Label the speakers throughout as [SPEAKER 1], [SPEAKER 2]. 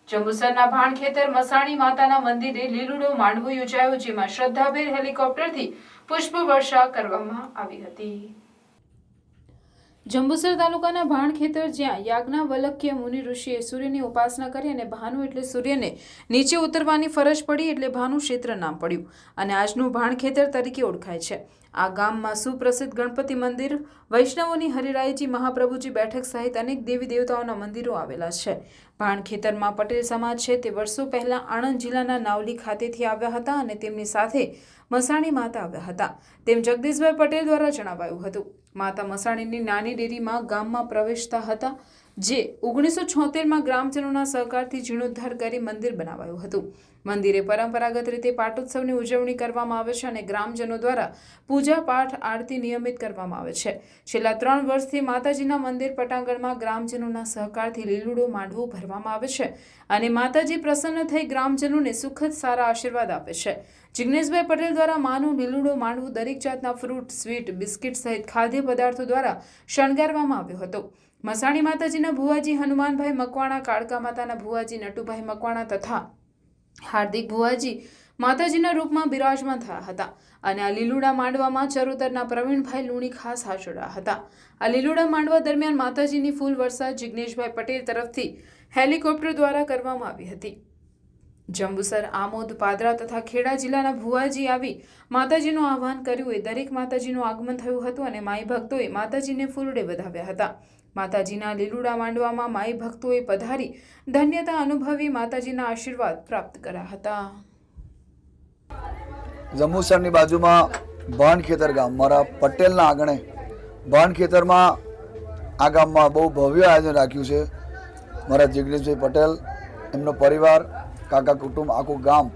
[SPEAKER 1] જંબુસરના ભાણખેતર મસાણી માતાના મંદિરે લીલુડો માંડવો યોજાયો, જેમાં શ્રદ્ધાભેર હેલિકોપ્ટરથી પુષ્પવર્ષા કરવામાં આવી હતી। જંબુસર તાલુકાના ભાણખેતર, જ્યાં યાજ્ઞવલ્ક્ય મુનિ ઋષિએ સૂર્યની ઉપાસના કરી અને ભાનુ એટલે સૂર્યને નીચે ઉતરવાની ફરજ પડી એટલે ભાનુ ક્ષેત્ર નામ પડ્યું અને આજનું ભાણખેતર તરીકે ઓળખાય છે। આ ગામમાં સુપ્રસિદ્ધ ગણપતિ મંદિર, વૈષ્ણવોની હરિરાયજી મહાપ્રભુજી બેઠક સહિત અનેક દેવી દેવતાઓના મંદિરો આવેલા છે। ભાણખેતરમાં પટેલ સમાજ છે તે વર્ષો પહેલા આણંદ જિલ્લાના નાવલી ખાતેથી આવ્યા હતા અને તેમની સાથે મસાણી માતા આવ્યા હતા, તેમ જગદીશભાઈ પટેલ દ્વારા જણાવાયું હતું। માતા મસાણીની નાની ડેરીમાં ગામમાં પ્રવેશતા હતા, જે 1976માં ગ્રામજનોના સહકારથી જીર્ણોદ્ધાર કરી મંદિર બનાવાયું હતું। મંદિરે પરંપરાગત રીતે પાટોત્સવની ઉજવણી કરવામાં આવે છે અને ગ્રામજનો દ્વારા પૂજા પાઠ આરતી નિયમિત કરવામાં આવે છે। છેલ્લા 3 વર્ષથી માતાજીના મંદિર પટાંગણમાં ગ્રામજનોના સહકારથી લીલુડો માંડવો ભરવામાં આવે છે અને માતાજી પ્રસન્ન થઈ ગ્રામજનોને સુખદ સારા આશીર્વાદ આપે છે। જિગ્નેશભાઈ પટેલ દ્વારા માનું લીલુડો માંડવું દરેક જાતના ફ્રૂટ, સ્વીટ, બિસ્કિટ સહિત ખાદ્ય પદાર્થો દ્વારા શણગારવામાં આવ્યો હતો। મસાણી માતાજીના ભુવાજી હનુમાનભાઈ મકવાણા, કાળકા માતાના ભુવાજી નટુભાઈ મકવાણા તથા હાર્દિક ભુવાજી માતાજીના રૂપમાં બિરાજમાન થયા હતા અને આ લીલુડા માંડવામાં ચરોતરના પ્રવીણભાઈ લુણી ખાસ હાજર રહ્યા હતા। આ લીલુડા માંડવા દરમિયાન માતાજીની ફૂલ વર્ષા જિગ્નેશભાઈ પટેલ તરફથી હેલિકોપ્ટર દ્વારા કરવામાં આવી હતી। જંબુસર, આમોદ, પાદરા તથા ખેડા જિલ્લાના ભુવાજી આવી માતાજીનું આહ્વાન કર્યું એ દરેક માતાજીનું આગમન થયું હતું અને માઈ ભક્તોએ માતાજીને ફૂલડે વધાવ્યા હતા। માતાજીના લીલુડા માંડવામાં માઈ ભક્તોએ પધારી ધન્યતા અનુભવી માતાજીના આશીર્વાદ પ્રાપ્ત કર્યા હતા।
[SPEAKER 2] જંબુસરની બાજુમાં ભાણખેતર ગામ, મારા પટેલના આંગણે ભાણખેતરમાં આ ગામમાં બહુ ભવ્ય આયોજન રાખ્યું છે। મારા જિગ્નેશભાઈ પટેલ, એમનો પરિવાર, કાકા કુટુંબ, આખું ગામ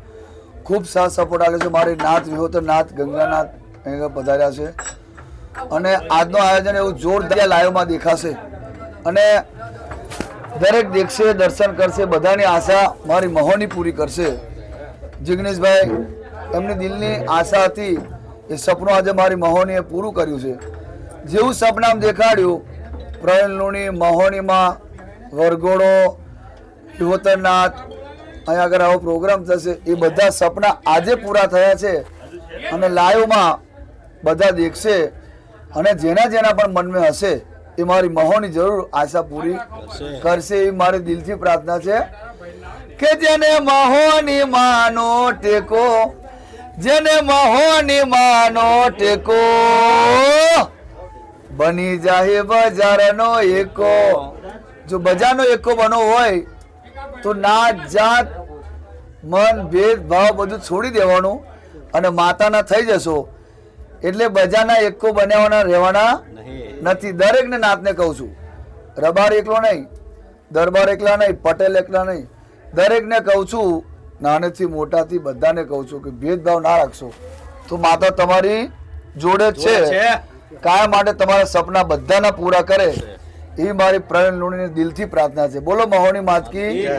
[SPEAKER 2] ખૂબ સાથ સપોર્ટ આપે છે। મારી નાથ વિહોતર નાથ ગંગાનાથ અહીંયા પધાર્યા છે અને આજનું આયોજન એવું જોરદાર લાઈવમાં દેખાશે અને દરેક દેખશે, દર્શન કરશે, બધાની આશા મારી મહોની પૂરી કરશે। જિગ્નેશભાઈ, એમની દિલની આશા હતી, એ સપનું આજે મારી મહોનીએ પૂરું કર્યું છે। જેવું સપનામ દેખાડ્યું, પ્રવીણ લુણી મહોનીમાં વરઘોડો, વિહોતરનાથ, અહીંયા આગળ આવો પ્રોગ્રામ થશે, એ બધા સપના આજે પૂરા થયા છે અને લાઈવમાં બધા દેખશે અને જેના જેના પણ મનમાં હશે એ મારી મહોની જરૂર આશા પૂરી કરશે, એ મારી દિલથી પ્રાર્થના છે કે જેને મહોની માનો ટેકો, જેને મહોની માનો ટેકો, બની જાય બજારનો એકો। જો બજારનો એકો બનવો હોય તો નાત જાત મન ભેદભાવ બધું છોડી દેવાનું અને માતાના થઈ જશો એટલે બજારના એકો બનાવવાના રહેવાના નથી। દરેકને નાતને કહું છું, રબાર એકલો નહીં, દરબાર એકલા નહીં, પટેલ એકલા નહીં, દરેકને કહું છું, નાનેથી મોટાથી બધાને કહું છું કે ભેદભાવ ના રાખશો તો માતા તમારી જોડે જ છે। કાયમ માટે તમારા સપના બધાના પૂરા કરે, એ મારી પ્રવીણ લુણીની દિલથી પ્રાર્થના છે। બોલો મહોની માત કી જય।